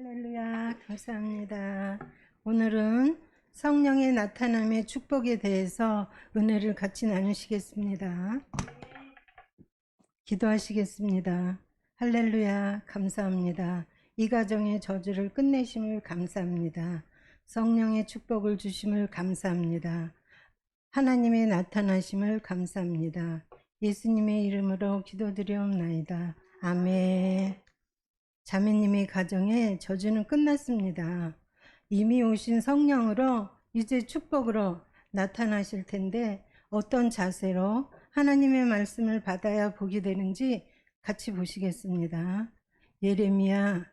할렐루야, 감사합니다. 오늘은 성령의 나타남의 축복에 대해서 은혜를 같이 나누시겠습니다. 기도하시겠습니다. 할렐루야, 감사합니다. 이 가정의 저주를 끝내심을 감사합니다. 성령의 축복을 주심을 감사합니다. 하나님의 나타나심을 감사합니다. 예수님의 이름으로 기도드리옵나이다. 아멘. 자매님의 가정에 저주는 끝났습니다. 이미 오신 성령으로 이제 축복으로 나타나실 텐데 어떤 자세로 하나님의 말씀을 받아야 복이 되는지 같이 보시겠습니다. 예레미야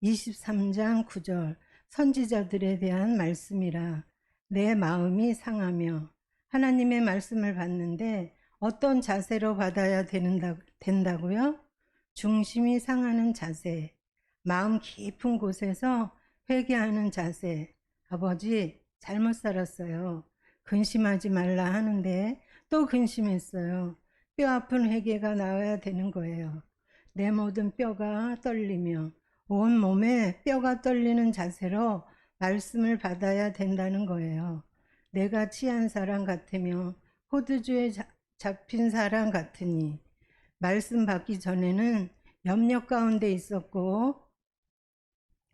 23장 9절 선지자들에 대한 말씀이라. 내 마음이 상하며 하나님의 말씀을 받는데 어떤 자세로 받아야 된다고요? 중심이 상하는 자세, 마음 깊은 곳에서 회개하는 자세. 아버지, 잘못 살았어요. 근심하지 말라 하는데 또 근심했어요. 뼈 아픈 회개가 나와야 되는 거예요. 내 모든 뼈가 떨리며 온 몸에 뼈가 떨리는 자세로 말씀을 받아야 된다는 거예요. 내가 취한 사람 같으며 호두주에 잡힌 사람 같으니. 말씀 받기 전에는 염려 가운데 있었고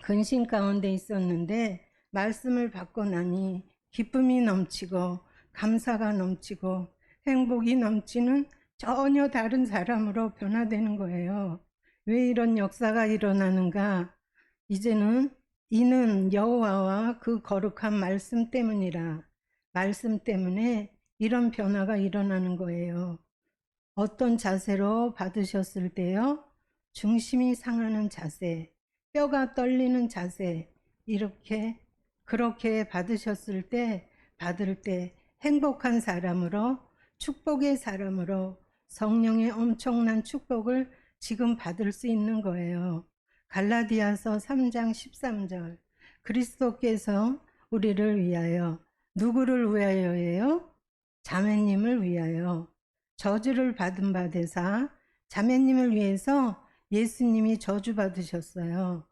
근심 가운데 있었는데 말씀을 받고 나니 기쁨이 넘치고 감사가 넘치고 행복이 넘치는 전혀 다른 사람으로 변화되는 거예요. 왜 이런 역사가 일어나는가? 이제는 이는 여호와와 그 거룩한 말씀 때문이라. 말씀 때문에 이런 변화가 일어나는 거예요. 어떤 자세로 받으셨을 때요? 중심이 상하는 자세, 뼈가 떨리는 자세, 그렇게 받으셨을 때, 받을 때 행복한 사람으로, 축복의 사람으로 성령의 엄청난 축복을 지금 받을 수 있는 거예요. 갈라디아서 3장 13절. 그리스도께서 우리를 위하여, 누구를 위하여예요? 자매님을 위하여 저주를 받은 바 되사 자매님을 위해서 예수님이 저주 받으셨어요.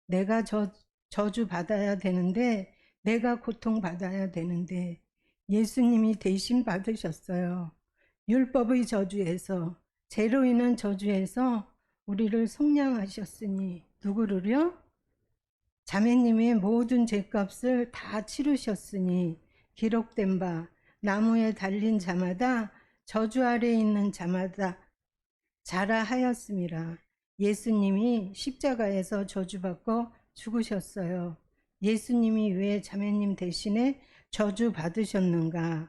내가 저주 받아야 되는데, 내가 고통 받아야 되는데 예수님이 대신 받으셨어요. 율법의 저주에서, 죄로 인한 저주에서 우리를 속량하셨으니. 누구를요? 자매님의 모든 죄값을 다 치르셨으니. 기록된 바 나무에 달린 자마다, 저주 아래 있는 자마다 자라 하였음이라. 예수님이 십자가에서 저주받고 죽으셨어요. 예수님이 왜 자매님 대신에 저주 받으셨는가?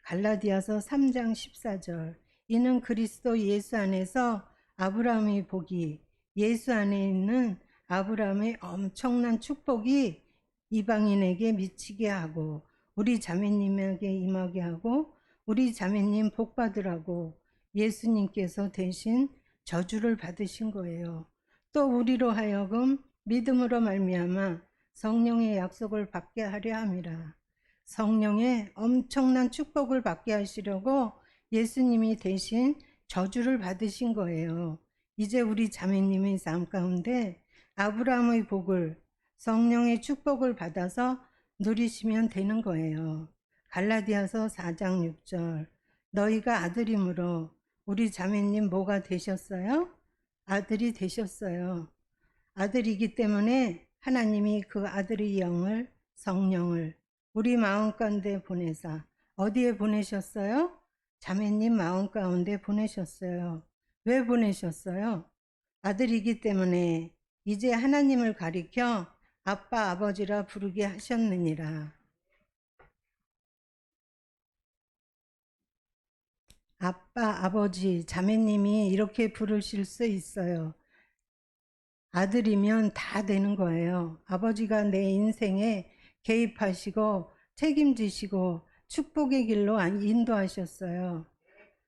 갈라디아서 3장 14절. 이는 그리스도 예수 안에서 아브라함의 복이, 예수 안에 있는 아브라함의 엄청난 축복이 이방인에게 미치게 하고 우리 자매님에게 임하게 하고 우리 자매님 복 받으라고 예수님께서 대신 저주를 받으신 거예요. 또 우리로 하여금 믿음으로 말미암아 성령의 약속을 받게 하려 함이라. 성령의 엄청난 축복을 받게 하시려고 예수님이 대신 저주를 받으신 거예요. 이제 우리 자매님의 삶 가운데 아브라함의 복을, 성령의 축복을 받아서 누리시면 되는 거예요. 갈라디아서 4장 6절. 너희가 아들이므로. 우리 자매님 뭐가 되셨어요? 아들이 되셨어요. 아들이기 때문에 하나님이 그 아들의 영을, 성령을 우리 마음 가운데 보내사. 어디에 보내셨어요? 자매님 마음 가운데 보내셨어요. 왜 보내셨어요? 아들이기 때문에 이제 하나님을 가리켜 아빠 아버지라 부르게 하셨느니라. 아빠 아버지 자매님이 이렇게 부르실 수 있어요. 아들이면 다 되는 거예요. 아버지가 내 인생에 개입하시고 책임지시고 축복의 길로 인도하셨어요.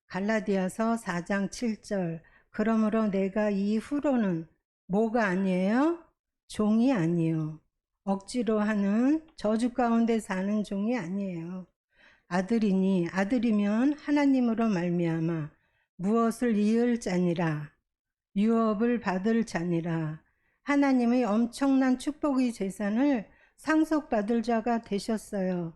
갈라디아서 4장 7절. 그러므로 내가 이후로는 뭐가 아니에요? 종이 아니에요. 억지로 하는 저주 가운데 사는 종이 아니에요. 아들이니, 아들이면 하나님으로 말미암아 무엇을 이을 자니라, 유업을 받을 자니라. 하나님의 엄청난 축복의 재산을 상속받을 자가 되셨어요.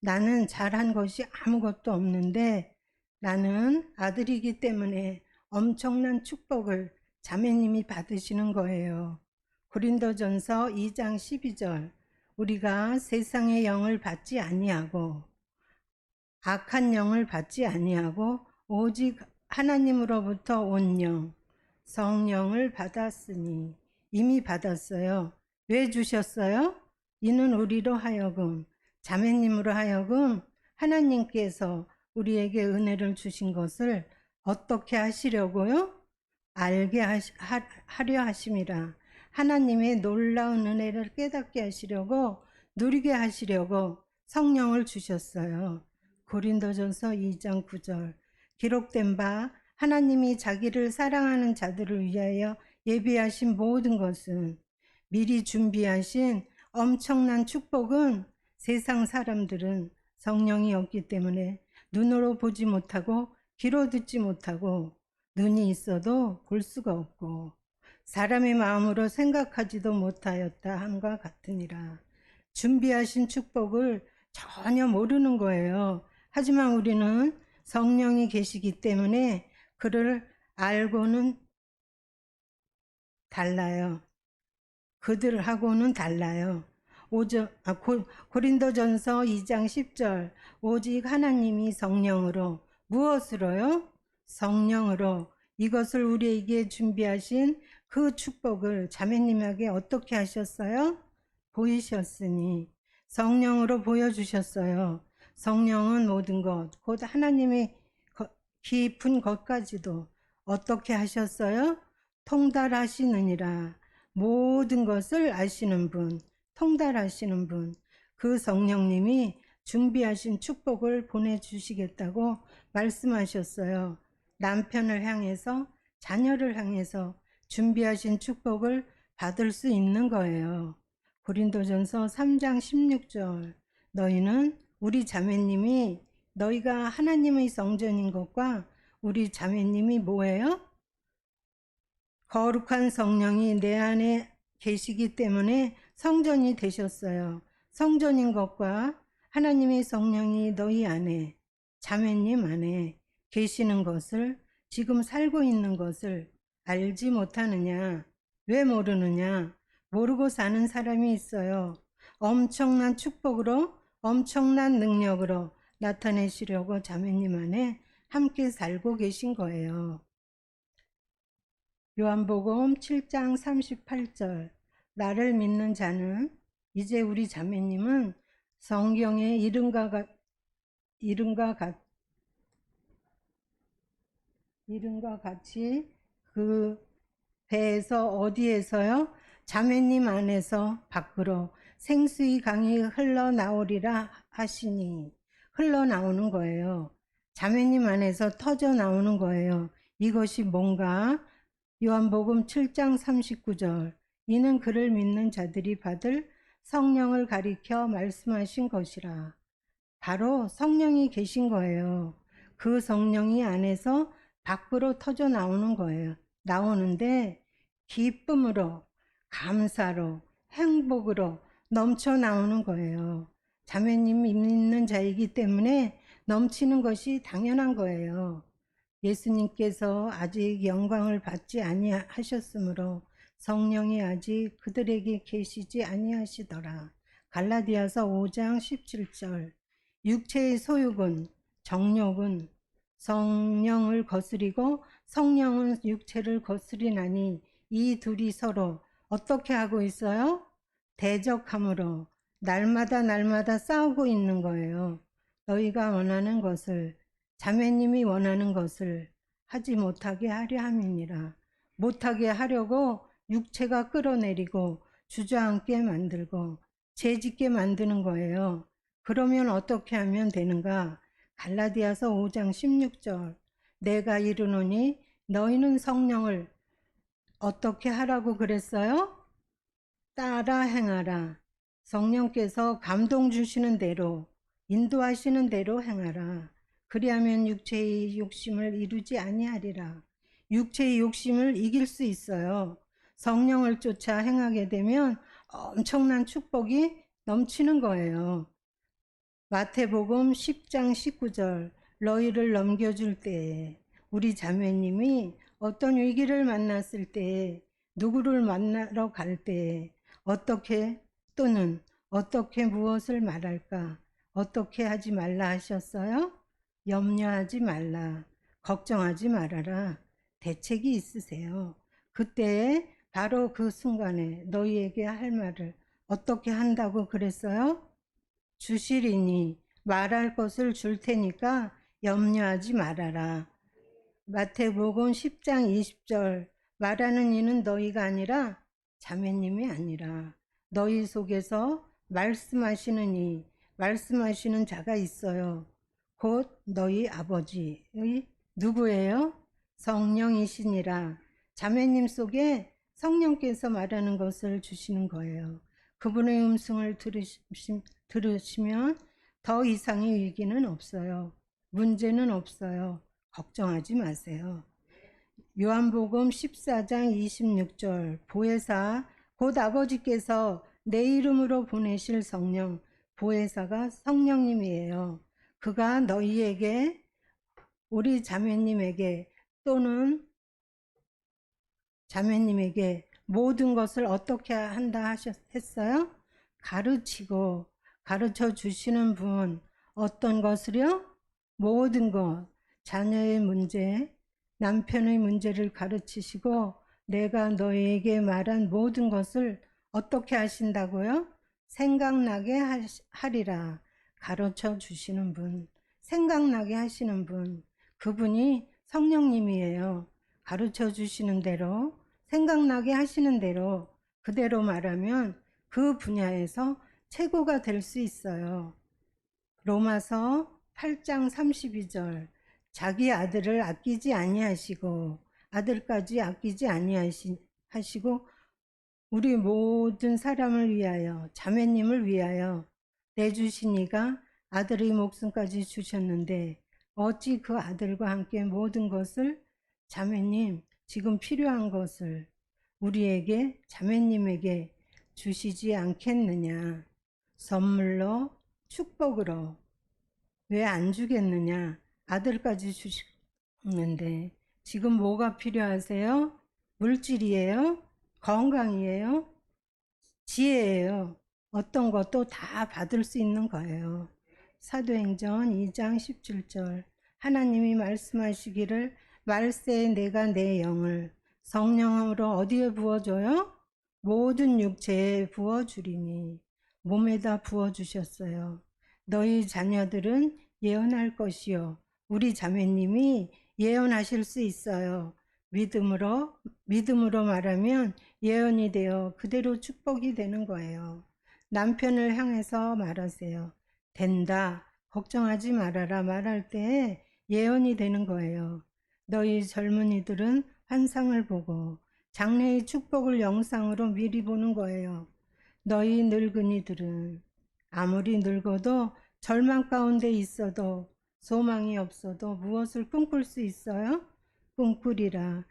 나는 잘한 것이 아무것도 없는데 나는 아들이기 때문에 엄청난 축복을 자매님이 받으시는 거예요. 고린도전서 2장 12절. 우리가 세상의 영을 받지 아니하고 악한 영을 받지 아니하고 오직 하나님으로부터 온 영, 성령을 받았으니. 이미 받았어요. 왜 주셨어요? 이는 우리로 하여금, 자매님으로 하여금 하나님께서 우리에게 은혜를 주신 것을 어떻게 하시려고요? 알게 하려 하심이라. 하나님의 놀라운 은혜를 깨닫게 하시려고, 누리게 하시려고 성령을 주셨어요. 고린도전서 2장 9절. 기록된 바 하나님이 자기를 사랑하는 자들을 위하여 예비하신 모든 것은, 미리 준비하신 엄청난 축복은 세상 사람들은 성령이 없기 때문에 눈으로 보지 못하고 귀로 듣지 못하고 눈이 있어도 볼 수가 없고 사람의 마음으로 생각하지도 못하였다 함과 같으니라. 준비하신 축복을 전혀 모르는 거예요. 하지만 우리는 성령이 계시기 때문에 그를 알고는 달라요. 그들하고는 달라요. 고린도전서 2장 10절. 오직 하나님이 성령으로, 무엇으로요? 성령으로 이것을 우리에게 준비하신 그 축복을 자매님에게 어떻게 하셨어요? 보이셨으니. 성령으로 보여주셨어요. 성령은 모든 것, 곧 하나님의 깊은 것까지도 어떻게 하셨어요? 통달하시느니라. 모든 것을 아시는 분, 통달하시는 분, 그 성령님이 준비하신 축복을 보내주시겠다고 말씀하셨어요. 남편을 향해서, 자녀를 향해서 준비하신 축복을 받을 수 있는 거예요. 고린도전서 3장 16절. 너희는, 우리 자매님이, 너희가 하나님의 성전인 것과 우리 자매님이 뭐예요? 거룩한 성령이 내 안에 계시기 때문에 성전이 되셨어요. 성전인 것과 하나님의 성령이 너희 안에, 자매님 안에 계시는 것을, 지금 살고 있는 것을 알지 못하느냐? 왜 모르느냐? 모르고 사는 사람이 있어요. 엄청난 축복으로, 엄청난 능력으로 나타내시려고 자매님 안에 함께 살고 계신 거예요. 요한복음 7장 38절. 나를 믿는 자는, 이제 우리 자매님은 성경의 이름과 같이 그 배에서, 어디에서요? 자매님 안에서 밖으로 생수의 강이 흘러나오리라 하시니. 흘러나오는 거예요. 자매님 안에서 터져 나오는 거예요. 이것이 뭔가? 요한복음 7장 39절. 이는 그를 믿는 자들이 받을 성령을 가리켜 말씀하신 것이라. 바로 성령이 계신 거예요. 그 성령이 안에서 밖으로 터져 나오는 거예요. 나오는데 기쁨으로, 감사로, 행복으로 넘쳐 나오는 거예요. 자매님이 믿는 자이기 때문에 넘치는 것이 당연한 거예요. 예수님께서 아직 영광을 받지 아니하셨으므로 성령이 아직 그들에게 계시지 아니하시더라. 갈라디아서 5장 17절. 육체의 소욕은, 정욕은 성령을 거스리고 성령은 육체를 거스리나니 이 둘이 서로 어떻게 하고 있어요? 대적함으로 날마다 싸우고 있는 거예요. 너희가 원하는 것을, 자매님이 원하는 것을 하지 못하게 하려 함이니라. 못하게 하려고 육체가 끌어내리고 주저앉게 만들고 죄짓게 만드는 거예요. 그러면 어떻게 하면 되는가? 갈라디아서 5장 16절. 내가 이르노니 너희는 성령을 어떻게 하라고 그랬어요? 따라 행하라. 성령께서 감동 주시는 대로, 인도하시는 대로 행하라. 그리하면 육체의 욕심을 이루지 아니하리라. 육체의 욕심을 이길 수 있어요. 성령을 쫓아 행하게 되면 엄청난 축복이 넘치는 거예요. 마태복음 10장 19절 너희를 넘겨줄 때에 우리 자매님이 어떤 위기를 만났을 때에 누구를 만나러 갈 때에 어떻게 또는 어떻게 무엇을 말할까 어떻게 하지 말라 하셨어요? 염려하지 말라 걱정하지 말아라 대책이 있으세요. 그때에 바로 그 순간에 너희에게 할 말을 어떻게 한다고 그랬어요? 주시리니 말할 것을 줄 테니까 염려하지 말아라. 마태복음 10장 20절 말하는 이는 너희가 아니라 자매님이 아니라 너희 속에서 말씀하시는 이 말씀하시는 자가 있어요. 곧 너희 아버지의 누구예요? 성령이시니라. 자매님 속에 성령께서 말하는 것을 주시는 거예요. 그분의 음성을 들으시면 더 이상의 위기는 없어요. 문제는 없어요. 걱정하지 마세요. 요한복음 14장 26절 보혜사 곧 아버지께서 내 이름으로 보내실 성령 보혜사가 성령님이에요. 그가 너희에게 우리 자매님에게 또는 자매님에게 모든 것을 어떻게 한다 했어요? 가르치고 가르쳐 주시는 분 어떤 것을요? 모든 것 자녀의 문제 남편의 문제를 가르치시고 내가 너에게 말한 모든 것을 어떻게 하신다고요? 생각나게 하리라. 가르쳐 주시는 분 생각나게 하시는 분 그분이 성령님이에요. 가르쳐 주시는 대로 생각나게 하시는 대로 그대로 말하면 그 분야에서 최고가 될 수 있어요. 로마서 8장 32절 자기 아들을 아끼지 아니하시고 아들까지 아끼지 아니하시고 우리 모든 사람을 위하여 자매님을 위하여 내주신 이가 아들의 목숨까지 주셨는데 어찌 그 아들과 함께 모든 것을 자매님 지금 필요한 것을 우리에게 자매님에게 주시지 않겠느냐. 선물로 축복으로 왜 안 주겠느냐. 아들까지 주시는데 지금 뭐가 필요하세요? 물질이에요? 건강이에요? 지혜예요. 어떤 것도 다 받을 수 있는 거예요. 사도행전 2장 17절 하나님이 말씀하시기를 말세에 내가 내 영을 성령으로 어디에 부어줘요? 모든 육체에 부어주리니 몸에다 부어주셨어요. 너희 자녀들은 예언할 것이요. 우리 자매님이 예언하실 수 있어요. 믿음으로 말하면 예언이 되어 그대로 축복이 되는 거예요. 남편을 향해서 말하세요. 된다. 걱정하지 말아라. 말할 때 예언이 되는 거예요. 너희 젊은이들은 환상을 보고 장래의 축복을 영상으로 미리 보는 거예요. 너희 늙은이들은 아무리 늙어도 절망 가운데 있어도 소망이 없어도 무엇을 꿈꿀 수 있어요? 꿈꾸리라.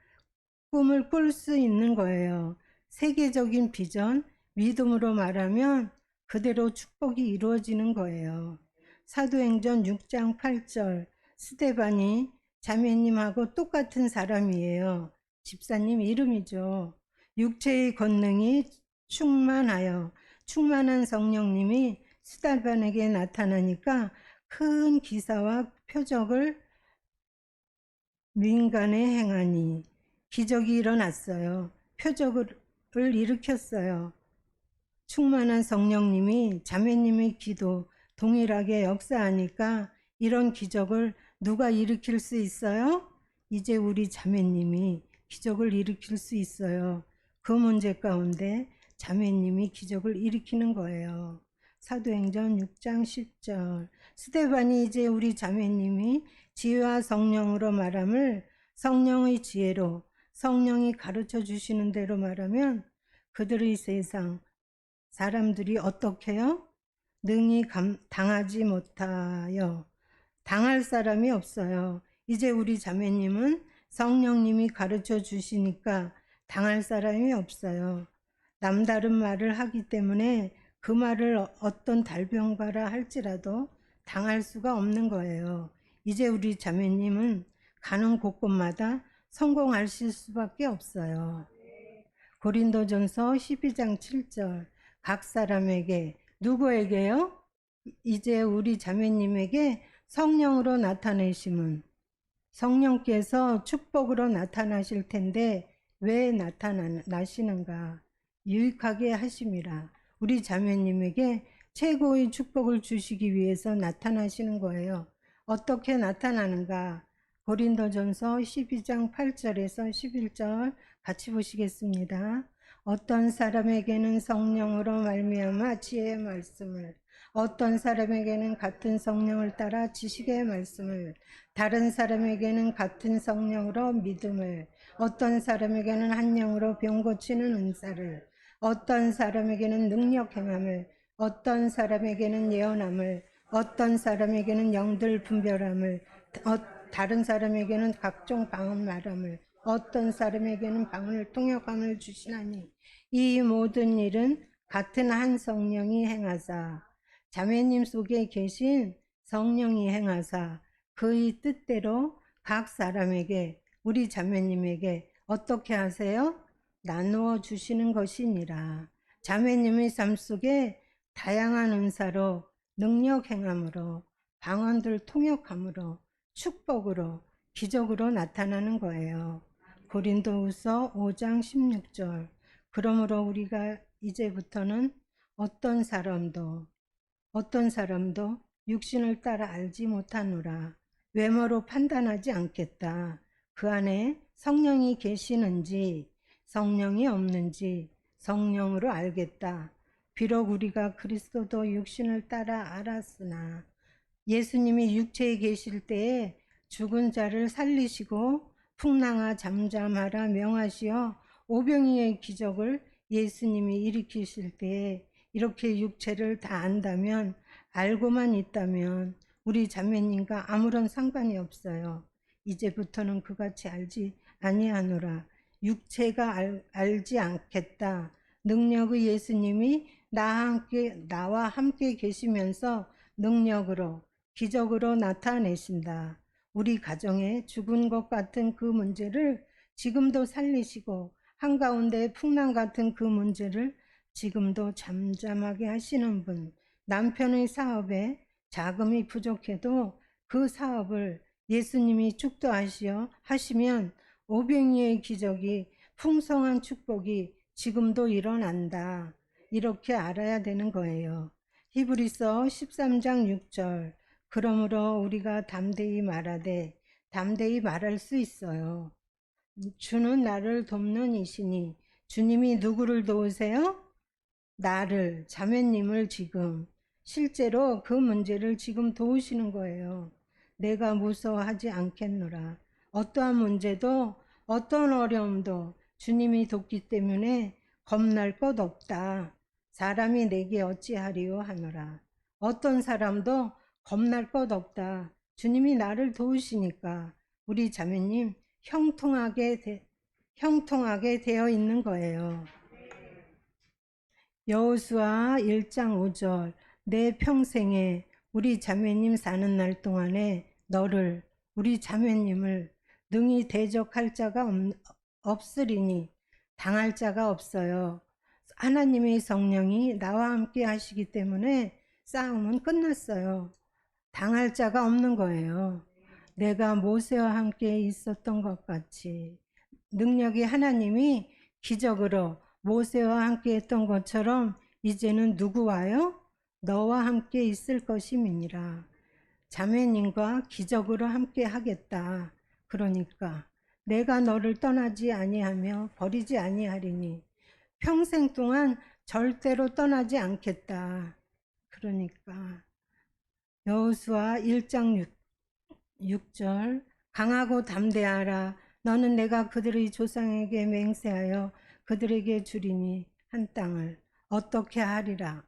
꿈을 꿀 수 있는 거예요. 세계적인 비전, 믿음으로 말하면 그대로 축복이 이루어지는 거예요. 사도행전 6장 8절 스데반이 자매님하고 똑같은 사람이에요. 집사님 이름이죠. 육체의 권능이 충만한 성령님이 스데반에게 나타나니까 큰 기사와 표적을 민간에 행하니 기적이 일어났어요. 표적을 일으켰어요. 충만한 성령님이 자매님의 기도 동일하게 역사하니까 이런 기적을 누가 일으킬 수 있어요? 이제 우리 자매님이 기적을 일으킬 수 있어요. 그 문제 가운데 자매님이 기적을 일으키는 거예요. 사도행전 6장 10절 스데반이 이제 우리 자매님이 지혜와 성령으로 말함을 성령의 지혜로 성령이 가르쳐 주시는 대로 말하면 그들의 세상 사람들이 어떻게요? 능히 당하지 못하여 당할 사람이 없어요. 이제 우리 자매님은 성령님이 가르쳐 주시니까 당할 사람이 없어요. 남다른 말을 하기 때문에 그 말을 어떤 달변가라 할지라도 당할 수가 없는 거예요. 이제 우리 자매님은 가는 곳곳마다 성공하실 수밖에 없어요. 고린도전서 12장 7절 각 사람에게 누구에게요? 이제 우리 자매님에게 성령으로 나타내심은 성령께서 축복으로 나타나실 텐데 왜 나타나시는가? 유익하게 하심이라. 우리 자매님에게 최고의 축복을 주시기 위해서 나타나시는 거예요. 어떻게 나타나는가? 고린도전서 12장 8절에서 11절 같이 보시겠습니다. 어떤 사람에게는 성령으로 말미암아 지혜의 말씀을, 어떤 사람에게는 같은 성령을 따라 지식의 말씀을, 다른 사람에게는 같은 성령으로 믿음을, 어떤 사람에게는 한 영으로 병 고치는 은사를, 어떤 사람에게는 능력 행함을, 어떤 사람에게는 예언함을, 어떤 사람에게는 영들 분별함을, 다른 사람에게는 각종 방언 말함을, 어떤 사람에게는 방언을 통역함을 주시나니 이 모든 일은 같은 한 성령이 행하사 자매님 속에 계신 성령이 행하사 그의 뜻대로 각 사람에게 우리 자매님에게 어떻게 하세요? 나누어 주시는 것이니라. 자매님의 삶 속에 다양한 은사로 능력 행함으로 방언들 통역함으로 축복으로 기적으로 나타나는 거예요. 고린도후서 5장 16절 그러므로 우리가 이제부터는 어떤 사람도 육신을 따라 알지 못하노라. 외모로 판단하지 않겠다. 그 안에 성령이 계시는지 성령이 없는지 성령으로 알겠다. 비록 우리가 그리스도도 육신을 따라 알았으나 예수님이 육체에 계실 때에 죽은 자를 살리시고 풍랑아 잠잠하라 명하시어 오병이의 기적을 예수님이 일으키실 때에 이렇게 육체를 다 안다면 알고만 있다면 우리 자매님과 아무런 상관이 없어요. 이제부터는 그같이 알지 아니하노라. 육체가 알지 않겠다. 능력의 예수님이 나와 함께 계시면서 능력으로 기적으로 나타내신다. 우리 가정에 죽은 것 같은 그 문제를 지금도 살리시고 한가운데 풍랑 같은 그 문제를 지금도 잠잠하게 하시는 분. 남편의 사업에 자금이 부족해도 그 사업을 예수님이 하시면 오병이의 기적이 풍성한 축복이 지금도 일어난다. 이렇게 알아야 되는 거예요. 히브리서 13장 6절 그러므로 우리가 담대히 말할 수 있어요. 주는 나를 돕는 이시니 주님이 누구를 도우세요? 나를 자매님을 지금 실제로 그 문제를 지금 도우시는 거예요. 내가 무서워하지 않겠노라. 어떠한 문제도 어떤 어려움도 주님이 돕기 때문에 겁날 것 없다. 사람이 내게 어찌하리요 하노라. 어떤 사람도 겁날 것 없다. 주님이 나를 도우시니까 우리 자매님 형통하게 되어 있는 거예요. 여호수아 1장 5절 내 평생에 우리 자매님 사는 날 동안에 우리 자매님을 능히 대적할 자가 없으리니 당할 자가 없어요. 하나님의 성령이 나와 함께 하시기 때문에 싸움은 끝났어요. 당할 자가 없는 거예요. 내가 모세와 함께 있었던 것 같이 능력이 하나님이 기적으로 모세와 함께 했던 것처럼 이제는 누구와요? 너와 함께 있을 것임이니라. 자매님과 기적으로 함께 하겠다. 그러니까 내가 너를 떠나지 아니하며 버리지 아니하리니 평생 동안 절대로 떠나지 않겠다. 그러니까 여호수아 1장 6절 강하고 담대하라. 너는 내가 그들의 조상에게 맹세하여 그들에게 주리니 한 땅을 어떻게 하리라.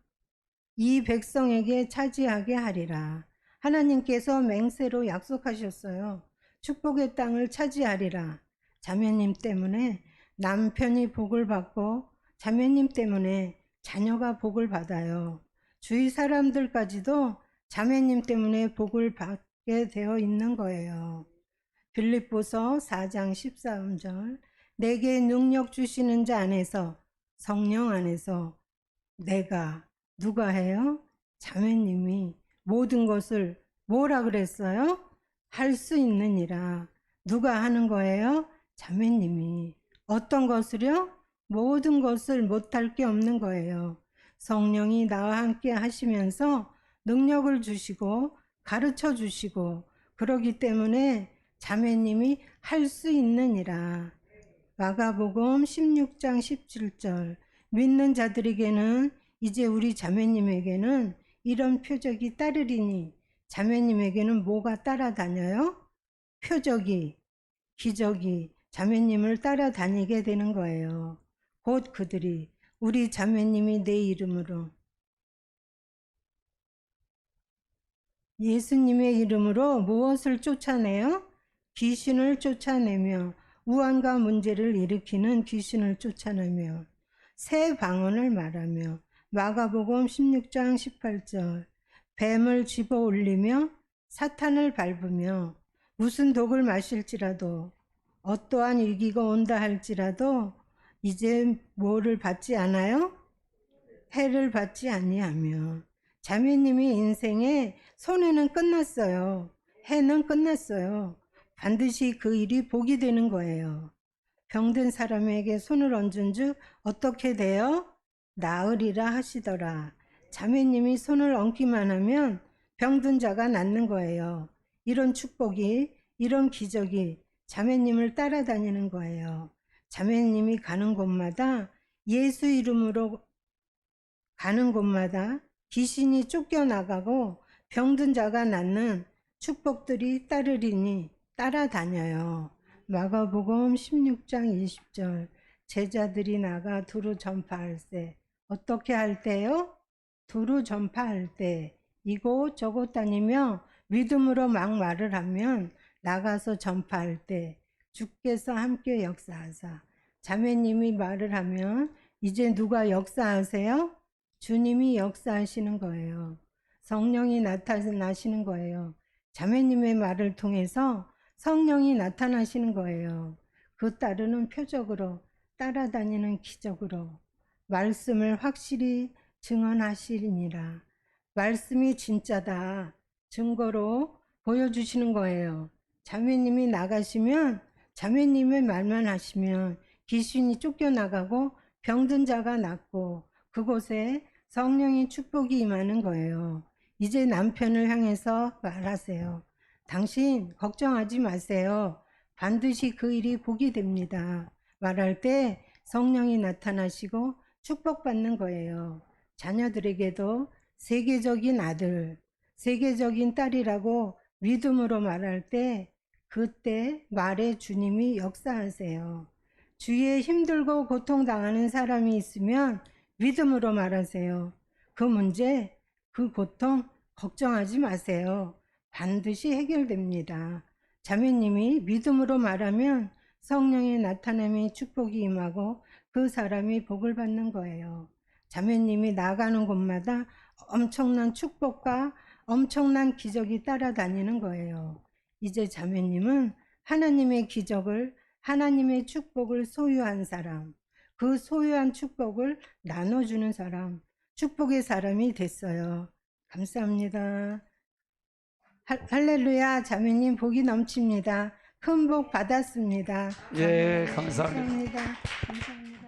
이 백성에게 차지하게 하리라. 하나님께서 맹세로 약속하셨어요. 축복의 땅을 차지하리라. 자매님 때문에 남편이 복을 받고 자매님 때문에 자녀가 복을 받아요. 주위 사람들까지도 자매님 때문에 복을 받게 되어 있는 거예요. 빌립보서 4장 13절 내게 능력 주시는 자 안에서 성령 안에서 내가 누가 해요? 자매님이 모든 것을 뭐라 그랬어요? 할 수 있느니라. 누가 하는 거예요? 자매님이. 어떤 것을요? 모든 것을 못할 게 없는 거예요. 성령이 나와 함께 하시면서 능력을 주시고 가르쳐 주시고 그러기 때문에 자매님이 할 수 있느니라. 마가복음 16장 17절 믿는 자들에게는 이제 우리 자매님에게는 이런 표적이 따르리니 자매님에게는 뭐가 따라다녀요? 표적이, 기적이 자매님을 따라다니게 되는 거예요. 곧 그들이 우리 자매님이 내 이름으로 예수님의 이름으로 무엇을 쫓아내요? 귀신을 쫓아내며 우환과 문제를 일으키는 귀신을 쫓아내며 새 방언을 말하며 마가복음 16장 18절 뱀을 집어 올리며 사탄을 밟으며 무슨 독을 마실지라도 어떠한 위기가 온다 할지라도 이제 뭐를 받지 않아요? 해를 받지 아니하며 자매님이 인생에 손해는 끝났어요. 해는 끝났어요. 반드시 그 일이 복이 되는 거예요. 병든 사람에게 손을 얹은 즉 어떻게 돼요? 나으리라 하시더라. 자매님이 손을 얹기만 하면 병든 자가 낫는 거예요. 이런 축복이, 이런 기적이 자매님을 따라다니는 거예요. 자매님이 가는 곳마다 예수 이름으로 가는 곳마다 귀신이 쫓겨나가고 병든 자가 낫는 축복들이 따르리니 따라다녀요. 마가복음 16장 20절 제자들이 나가 두루 전파할 때 어떻게 할 때요? 두루 전파할 때 이곳 저곳 다니며 믿음으로 막 말을 하면 나가서 전파할 때 주께서 함께 역사하사 자매님이 말을 하면 이제 누가 역사하세요? 주님이 역사하시는 거예요. 성령이 나타나시는 거예요. 자매님의 말을 통해서 성령이 나타나시는 거예요. 그 따르는 표적으로 따라다니는 기적으로 말씀을 확실히 증언하시리니라. 말씀이 진짜다. 증거로 보여주시는 거예요. 자매님이 나가시면 자매님의 말만 하시면 귀신이 쫓겨나가고 병든 자가 낫고 그곳에 성령의 축복이 임하는 거예요. 이제 남편을 향해서 말하세요. 당신 걱정하지 마세요. 반드시 그 일이 복이 됩니다. 말할 때 성령이 나타나시고 축복받는 거예요. 자녀들에게도 세계적인 아들, 세계적인 딸이라고 믿음으로 말할 때 그때 말에 주님이 역사하세요. 주위에 힘들고 고통당하는 사람이 있으면 믿음으로 말하세요. 그 문제, 그 고통 걱정하지 마세요. 반드시 해결됩니다. 자매님이 믿음으로 말하면 성령의 나타남이 축복이 임하고 그 사람이 복을 받는 거예요. 자매님이 나가는 곳마다 엄청난 축복과 엄청난 기적이 따라다니는 거예요. 이제 자매님은 하나님의 기적을, 하나님의 축복을 소유한 사람, 그 소유한 축복을 나눠주는 사람, 축복의 사람이 됐어요. 감사합니다. 할렐루야, 자매님 복이 넘칩니다. 큰 복 받았습니다. 예, 감사합니다. 감사합니다. 감사합니다.